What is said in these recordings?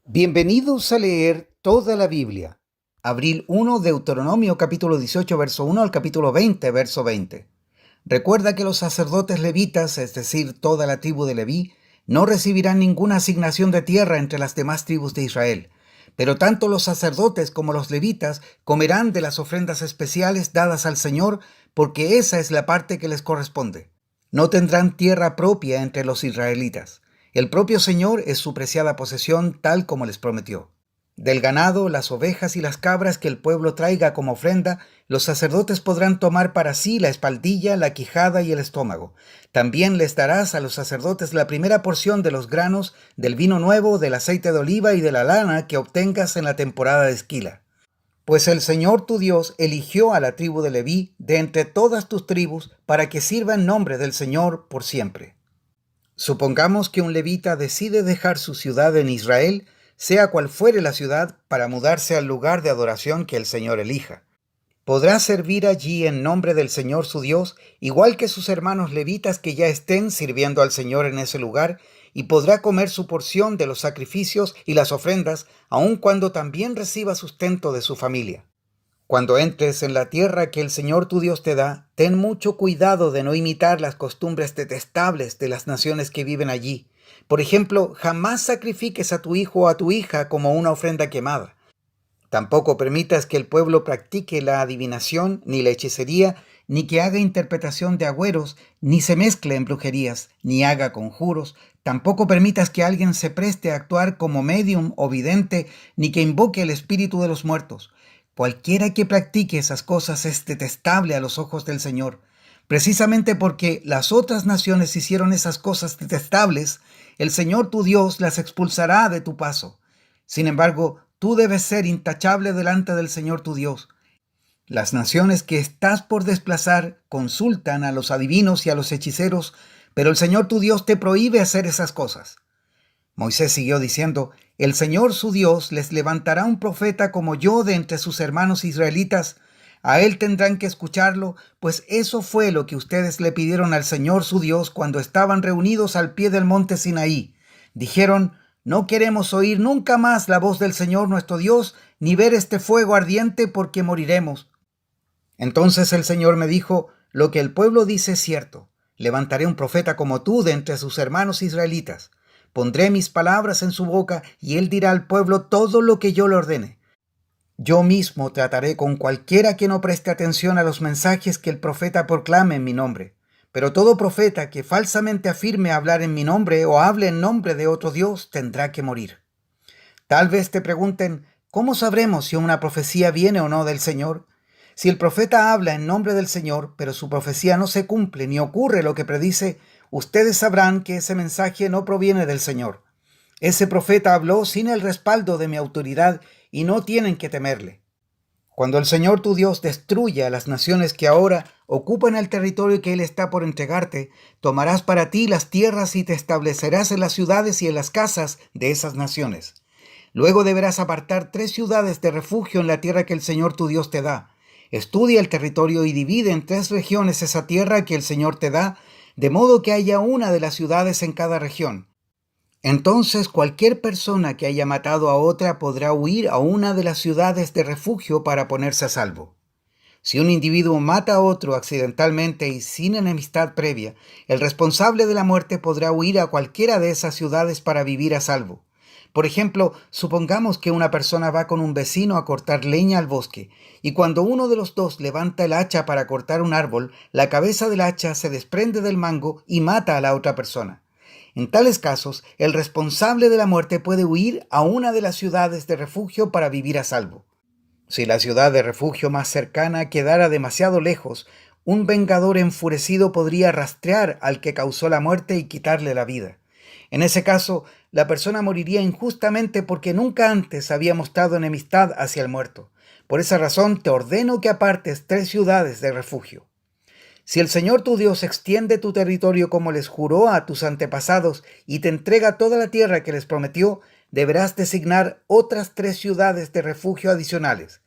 Bienvenidos a leer toda la Biblia. Abril 1, Deuteronomio capítulo 18, verso 1 al capítulo 20, verso 20. Recuerda que los sacerdotes levitas, es decir, toda la tribu de Leví, no recibirán ninguna asignación de tierra entre las demás tribus de Israel. Pero tanto los sacerdotes como los levitas comerán de las ofrendas especiales dadas al Señor, porque esa es la parte que les corresponde. No tendrán tierra propia entre los israelitas. El propio Señor es su preciada posesión, tal como les prometió. Del ganado, las ovejas y las cabras que el pueblo traiga como ofrenda, los sacerdotes podrán tomar para sí la espaldilla, la quijada y el estómago. También les darás a los sacerdotes la primera porción de los granos, del vino nuevo, del aceite de oliva y de la lana que obtengas en la temporada de esquila. Pues el Señor tu Dios eligió a la tribu de Leví de entre todas tus tribus para que sirva en nombre del Señor por siempre. Supongamos que un levita decide dejar su ciudad en Israel, sea cual fuere la ciudad, para mudarse al lugar de adoración que el Señor elija. Podrá servir allí en nombre del Señor su Dios, igual que sus hermanos levitas que ya estén sirviendo al Señor en ese lugar, y podrá comer su porción de los sacrificios y las ofrendas, aun cuando también reciba sustento de su familia. Cuando entres en la tierra que el Señor tu Dios te da, ten mucho cuidado de no imitar las costumbres detestables de las naciones que viven allí. Por ejemplo, jamás sacrifiques a tu hijo o a tu hija como una ofrenda quemada. Tampoco permitas que el pueblo practique la adivinación, ni la hechicería, ni que haga interpretación de agüeros, ni se mezcle en brujerías, ni haga conjuros. Tampoco permitas que alguien se preste a actuar como médium o vidente, ni que invoque el espíritu de los muertos. Cualquiera que practique esas cosas es detestable a los ojos del Señor. Precisamente porque las otras naciones hicieron esas cosas detestables, el Señor tu Dios las expulsará de tu paso. Sin embargo, tú debes ser intachable delante del Señor tu Dios. Las naciones que estás por desplazar consultan a los adivinos y a los hechiceros, pero el Señor tu Dios te prohíbe hacer esas cosas. Moisés siguió diciendo: El Señor su Dios les levantará un profeta como yo de entre sus hermanos israelitas. A él tendrán que escucharlo, pues eso fue lo que ustedes le pidieron al Señor su Dios cuando estaban reunidos al pie del monte Sinaí. Dijeron: No queremos oír nunca más la voz del Señor nuestro Dios, ni ver este fuego ardiente, porque moriremos. Entonces el Señor me dijo: Lo que el pueblo dice es cierto. Levantaré un profeta como tú de entre sus hermanos israelitas. Pondré mis palabras en su boca y él dirá al pueblo todo lo que yo le ordene. Yo mismo trataré con cualquiera que no preste atención a los mensajes que el profeta proclame en mi nombre. Pero todo profeta que falsamente afirme hablar en mi nombre o hable en nombre de otro Dios tendrá que morir. Tal vez te pregunten: ¿cómo sabremos si una profecía viene o no del Señor? Si el profeta habla en nombre del Señor, pero su profecía no se cumple ni ocurre lo que predice, ustedes sabrán que ese mensaje no proviene del Señor. Ese profeta habló sin el respaldo de mi autoridad y no tienen que temerle. Cuando el Señor tu Dios destruya a las naciones que ahora ocupan el territorio que Él está por entregarte, tomarás para ti las tierras y te establecerás en las ciudades y en las casas de esas naciones. Luego deberás apartar 3 ciudades de refugio en la tierra que el Señor tu Dios te da. Estudia el territorio y divide en 3 regiones esa tierra que el Señor te da, de modo que haya una de las ciudades en cada región. Entonces cualquier persona que haya matado a otra podrá huir a una de las ciudades de refugio para ponerse a salvo. Si un individuo mata a otro accidentalmente y sin enemistad previa, el responsable de la muerte podrá huir a cualquiera de esas ciudades para vivir a salvo. Por ejemplo, supongamos que una persona va con un vecino a cortar leña al bosque, y cuando uno de los dos levanta el hacha para cortar un árbol, la cabeza del hacha se desprende del mango y mata a la otra persona. En tales casos, el responsable de la muerte puede huir a una de las ciudades de refugio para vivir a salvo. Si la ciudad de refugio más cercana quedara demasiado lejos, un vengador enfurecido podría rastrear al que causó la muerte y quitarle la vida. En ese caso, la persona moriría injustamente porque nunca antes había mostrado enemistad hacia el muerto. Por esa razón te ordeno que apartes 3 ciudades de refugio. Si el Señor tu Dios extiende tu territorio como les juró a tus antepasados y te entrega toda la tierra que les prometió, deberás designar otras 3 ciudades de refugio adicionales.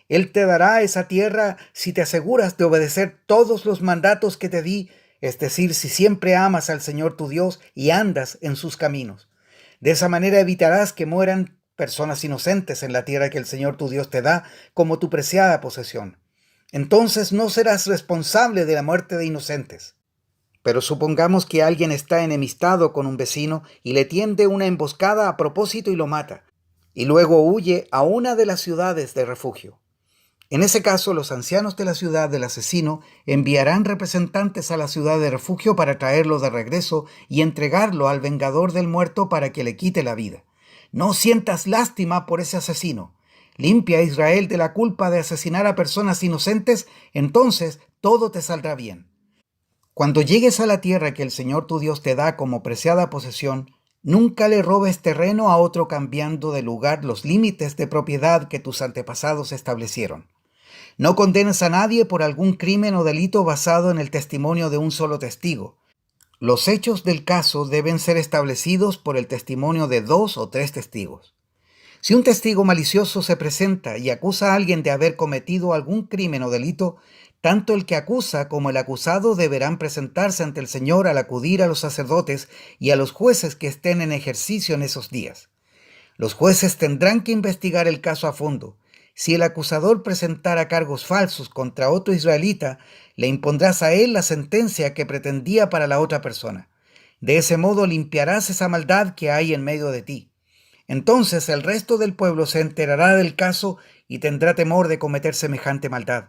Él te dará esa tierra si te aseguras de obedecer todos los mandatos que te di, es decir, si siempre amas al Señor tu Dios y andas en sus caminos. De esa manera evitarás que mueran personas inocentes en la tierra que el Señor tu Dios te da como tu preciada posesión. Entonces no serás responsable de la muerte de inocentes. Pero supongamos que alguien está enemistado con un vecino y le tiende una emboscada a propósito y lo mata, y luego huye a una de las ciudades de refugio. En ese caso, los ancianos de la ciudad del asesino enviarán representantes a la ciudad de refugio para traerlo de regreso y entregarlo al vengador del muerto para que le quite la vida. No sientas lástima por ese asesino. Limpia a Israel de la culpa de asesinar a personas inocentes, entonces todo te saldrá bien. Cuando llegues a la tierra que el Señor tu Dios te da como preciada posesión, nunca le robes terreno a otro cambiando de lugar los límites de propiedad que tus antepasados establecieron. No condenes a nadie por algún crimen o delito basado en el testimonio de un solo testigo. Los hechos del caso deben ser establecidos por el testimonio de 2 o 3 testigos. Si un testigo malicioso se presenta y acusa a alguien de haber cometido algún crimen o delito, tanto el que acusa como el acusado deberán presentarse ante el Señor al acudir a los sacerdotes y a los jueces que estén en ejercicio en esos días. Los jueces tendrán que investigar el caso a fondo. Si el acusador presentara cargos falsos contra otro israelita, le impondrás a él la sentencia que pretendía para la otra persona. De ese modo limpiarás esa maldad que hay en medio de ti. Entonces el resto del pueblo se enterará del caso y tendrá temor de cometer semejante maldad.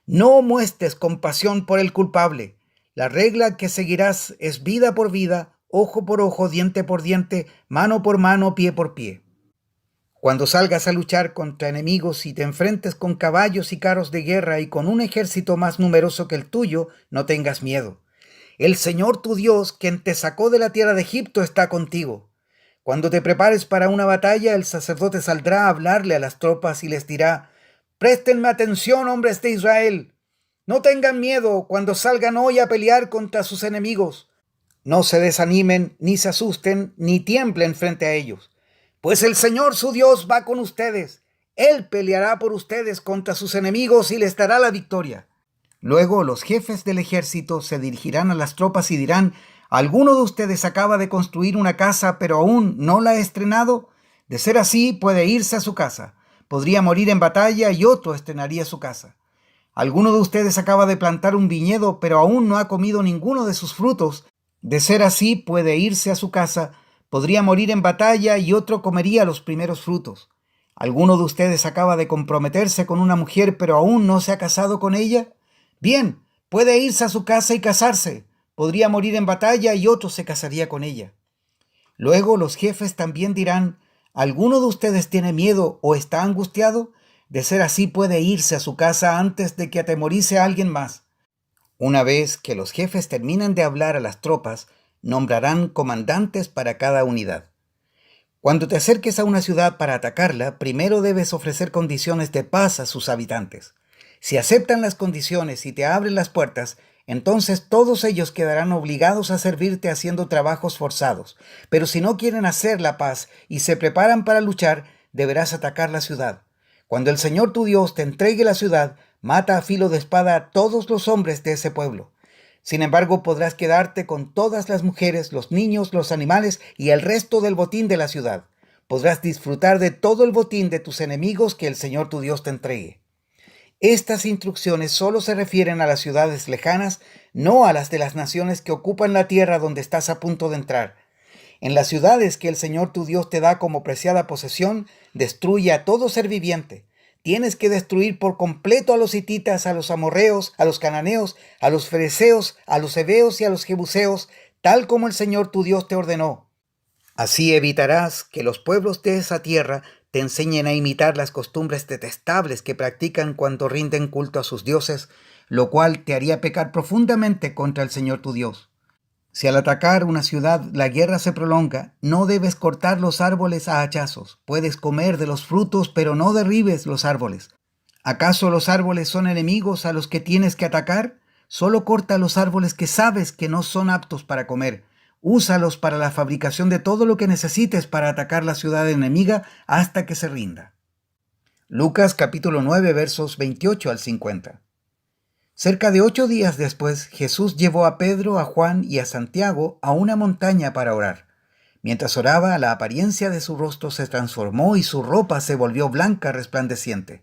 No muestres compasión por el culpable. La regla que seguirás es vida por vida, ojo por ojo, diente por diente, mano por mano, pie por pie. Cuando salgas a luchar contra enemigos y te enfrentes con caballos y carros de guerra y con un ejército más numeroso que el tuyo, no tengas miedo. El Señor tu Dios, quien te sacó de la tierra de Egipto, está contigo. Cuando te prepares para una batalla, el sacerdote saldrá a hablarle a las tropas y les dirá: «Préstenme atención, hombres de Israel. No tengan miedo cuando salgan hoy a pelear contra sus enemigos. No se desanimen, ni se asusten, ni tiemblen frente a ellos. Pues el Señor su Dios va con ustedes. Él peleará por ustedes contra sus enemigos y les dará la victoria». Luego los jefes del ejército se dirigirán a las tropas y dirán: «¿Alguno de ustedes acaba de construir una casa, pero aún no la ha estrenado? De ser así, puede irse a su casa. Podría morir en batalla y otro estrenaría su casa. ¿Alguno de ustedes acaba de plantar un viñedo, pero aún no ha comido ninguno de sus frutos? De ser así, puede irse a su casa. Podría morir en batalla y otro comería los primeros frutos. ¿Alguno de ustedes acaba de comprometerse con una mujer, pero aún no se ha casado con ella? Bien, puede irse a su casa y casarse. Podría morir en batalla y otro se casaría con ella». Luego los jefes también dirán: «¿Alguno de ustedes tiene miedo o está angustiado? De ser así, puede irse a su casa antes de que atemorice a alguien más». Una vez que los jefes terminen de hablar a las tropas, nombrarán comandantes para cada unidad. Cuando te acerques a una ciudad para atacarla, primero debes ofrecer condiciones de paz a sus habitantes. Si aceptan las condiciones y te abren las puertas, entonces todos ellos quedarán obligados a servirte haciendo trabajos forzados. Pero si no quieren hacer la paz y se preparan para luchar, deberás atacar la ciudad. Cuando el Señor tu Dios te entregue la ciudad, mata a filo de espada a todos los hombres de ese pueblo. Sin embargo, podrás quedarte con todas las mujeres, los niños, los animales y el resto del botín de la ciudad. Podrás disfrutar de todo el botín de tus enemigos que el Señor tu Dios te entregue. Estas instrucciones solo se refieren a las ciudades lejanas, no a las de las naciones que ocupan la tierra donde estás a punto de entrar. En las ciudades que el Señor tu Dios te da como preciada posesión, destruye a todo ser viviente. Tienes que destruir por completo a los hititas, a los amorreos, a los cananeos, a los fereceos, a los heveos y a los jebuseos, tal como el Señor tu Dios te ordenó. Así evitarás que los pueblos de esa tierra te enseñen a imitar las costumbres detestables que practican cuando rinden culto a sus dioses, lo cual te haría pecar profundamente contra el Señor tu Dios. Si al atacar una ciudad la guerra se prolonga, no debes cortar los árboles a hachazos. Puedes comer de los frutos, pero no derribes los árboles. ¿Acaso los árboles son enemigos a los que tienes que atacar? Solo corta los árboles que sabes que no son aptos para comer. Úsalos para la fabricación de todo lo que necesites para atacar la ciudad enemiga hasta que se rinda. Lucas capítulo 9 versos 28 al 50. Cerca de 8 días después, Jesús llevó a Pedro, a Juan y a Santiago a una montaña para orar. Mientras oraba, la apariencia de su rostro se transformó y su ropa se volvió blanca resplandeciente.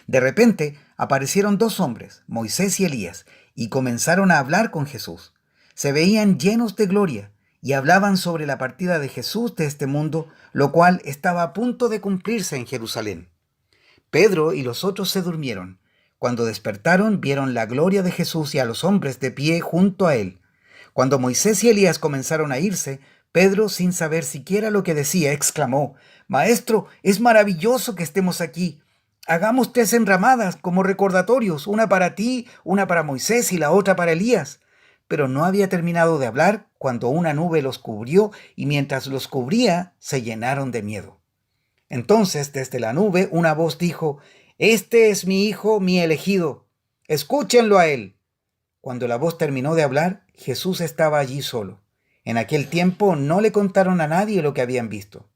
De repente aparecieron dos hombres, Moisés y Elías, y comenzaron a hablar con Jesús. Se veían llenos de gloria y hablaban sobre la partida de Jesús de este mundo, lo cual estaba a punto de cumplirse en Jerusalén. Pedro y los otros se durmieron. Cuando despertaron, vieron la gloria de Jesús y a los hombres de pie junto a él. Cuando Moisés y Elías comenzaron a irse, Pedro, sin saber siquiera lo que decía, exclamó: «Maestro, es maravilloso que estemos aquí. Hagamos 3 enramadas como recordatorios, una para ti, una para Moisés y la otra para Elías». Pero no había terminado de hablar cuando una nube los cubrió y mientras los cubría se llenaron de miedo. Entonces, desde la nube, una voz dijo: «Este es mi hijo, mi elegido. Escúchenlo a él». Cuando la voz terminó de hablar, Jesús estaba allí solo. En aquel tiempo no le contaron a nadie lo que habían visto.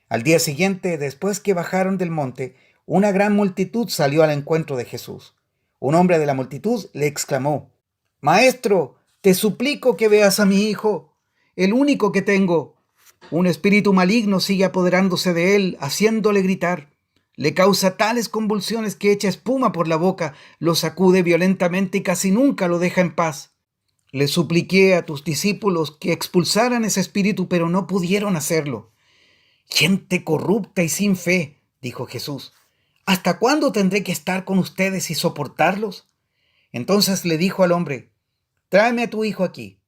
Al día siguiente, después que bajaron del monte, una gran multitud salió al encuentro de Jesús. Un hombre de la multitud le exclamó: «Maestro, te suplico que veas a mi hijo, el único que tengo. Un espíritu maligno sigue apoderándose de él, haciéndole gritar. Le causa tales convulsiones que echa espuma por la boca, lo sacude violentamente y casi nunca lo deja en paz. Le supliqué a tus discípulos que expulsaran ese espíritu, pero no pudieron hacerlo». «Gente corrupta y sin fe», dijo Jesús, «¿hasta cuándo tendré que estar con ustedes y soportarlos?». Entonces le dijo al hombre: «Tráeme a tu hijo aquí».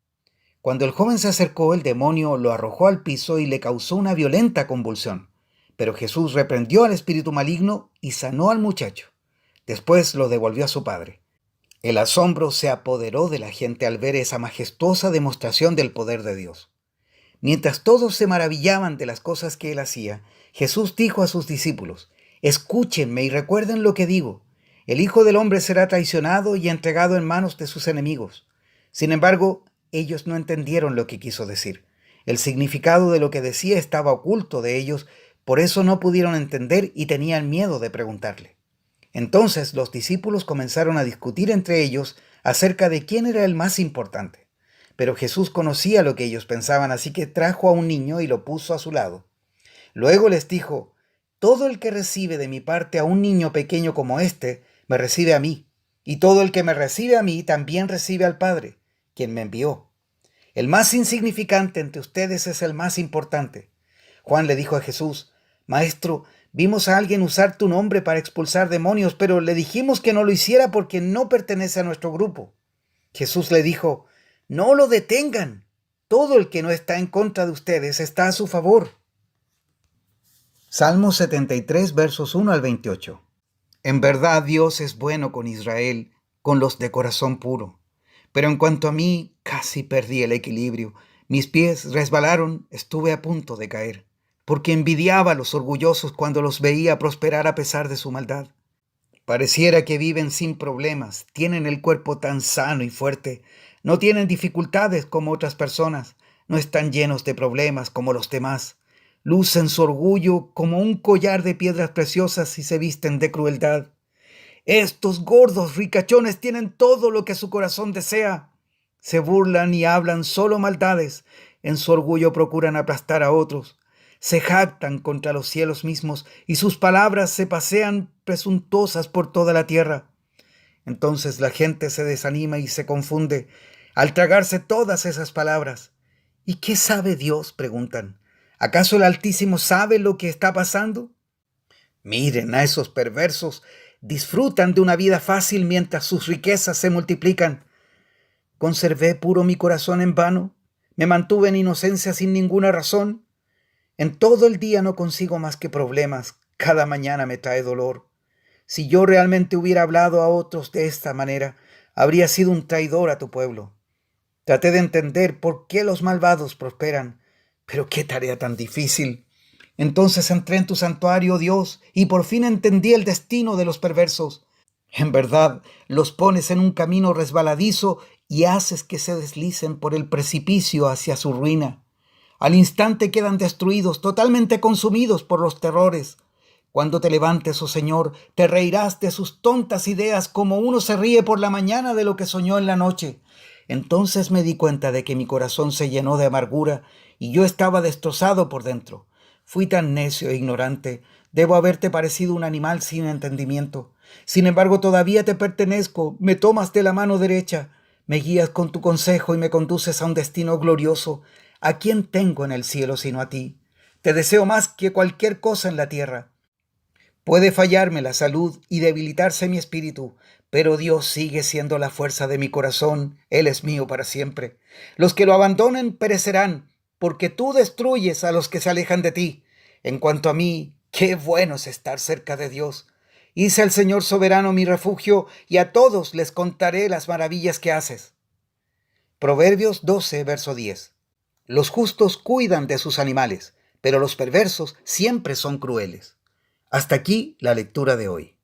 Cuando el joven se acercó, el demonio lo arrojó al piso y le causó una violenta convulsión. Pero Jesús reprendió al espíritu maligno y sanó al muchacho. Después lo devolvió a su padre. El asombro se apoderó de la gente al ver esa majestuosa demostración del poder de Dios. Mientras todos se maravillaban de las cosas que él hacía, Jesús dijo a sus discípulos: «Escúchenme y recuerden lo que digo. El Hijo del Hombre será traicionado y entregado en manos de sus enemigos». Sin embargo, ellos no entendieron lo que quiso decir. El significado de lo que decía estaba oculto de ellos, por eso no pudieron entender y tenían miedo de preguntarle. Entonces los discípulos comenzaron a discutir entre ellos acerca de quién era el más importante. Pero Jesús conocía lo que ellos pensaban, así que trajo a un niño y lo puso a su lado. Luego les dijo: «Todo el que recibe de mi parte a un niño pequeño como este, me recibe a mí, y todo el que me recibe a mí también recibe al Padre, quien me envió. El más insignificante entre ustedes es el más importante». Juan le dijo a Jesús: «Maestro, vimos a alguien usar tu nombre para expulsar demonios, pero le dijimos que no lo hiciera porque no pertenece a nuestro grupo». Jesús le dijo: «No lo detengan. Todo el que no está en contra de ustedes está a su favor». Salmo 73, versos 1 al 28. En verdad Dios es bueno con Israel, con los de corazón puro. Pero en cuanto a mí, casi perdí el equilibrio. Mis pies resbalaron, estuve a punto de caer, porque envidiaba a los orgullosos cuando los veía prosperar a pesar de su maldad. Pareciera que viven sin problemas, tienen el cuerpo tan sano y fuerte, no tienen dificultades como otras personas, no están llenos de problemas como los demás. Lucen su orgullo como un collar de piedras preciosas y se visten de crueldad. Estos gordos ricachones tienen todo lo que su corazón desea. Se burlan y hablan solo maldades. En su orgullo procuran aplastar a otros. Se jactan contra los cielos mismos y sus palabras se pasean presuntuosas por toda la tierra. Entonces la gente se desanima y se confunde al tragarse todas esas palabras. ¿Y qué sabe Dios?, preguntan. ¿Acaso el Altísimo sabe lo que está pasando? Miren a esos perversos. Disfrutan de una vida fácil mientras sus riquezas se multiplican. ¿Conservé puro mi corazón en vano? ¿Me mantuve en inocencia sin ninguna razón? En todo el día no consigo más que problemas. Cada mañana me trae dolor. Si yo realmente hubiera hablado a otros de esta manera, habría sido un traidor a tu pueblo. Traté de entender por qué los malvados prosperan, pero qué tarea tan difícil. Entonces entré en tu santuario, oh Dios, y por fin entendí el destino de los perversos. En verdad, los pones en un camino resbaladizo y haces que se deslicen por el precipicio hacia su ruina. Al instante quedan destruidos, totalmente consumidos por los terrores. Cuando te levantes, oh Señor, te reirás de sus tontas ideas como uno se ríe por la mañana de lo que soñó en la noche. Entonces me di cuenta de que mi corazón se llenó de amargura y yo estaba destrozado por dentro. Fui tan necio e ignorante. Debo haberte parecido un animal sin entendimiento. Sin embargo, todavía te pertenezco. Me tomas de la mano derecha. Me guías con tu consejo y me conduces a un destino glorioso. ¿A quién tengo en el cielo sino a ti? Te deseo más que cualquier cosa en la tierra. Puede fallarme la salud y debilitarse mi espíritu, pero Dios sigue siendo la fuerza de mi corazón. Él es mío para siempre. Los que lo abandonen perecerán, porque tú destruyes a los que se alejan de ti. En cuanto a mí, qué bueno es estar cerca de Dios. Hice al Señor soberano mi refugio, y a todos les contaré las maravillas que haces. Proverbios 12, verso 10. Los justos cuidan de sus animales, pero los perversos siempre son crueles. Hasta aquí la lectura de hoy.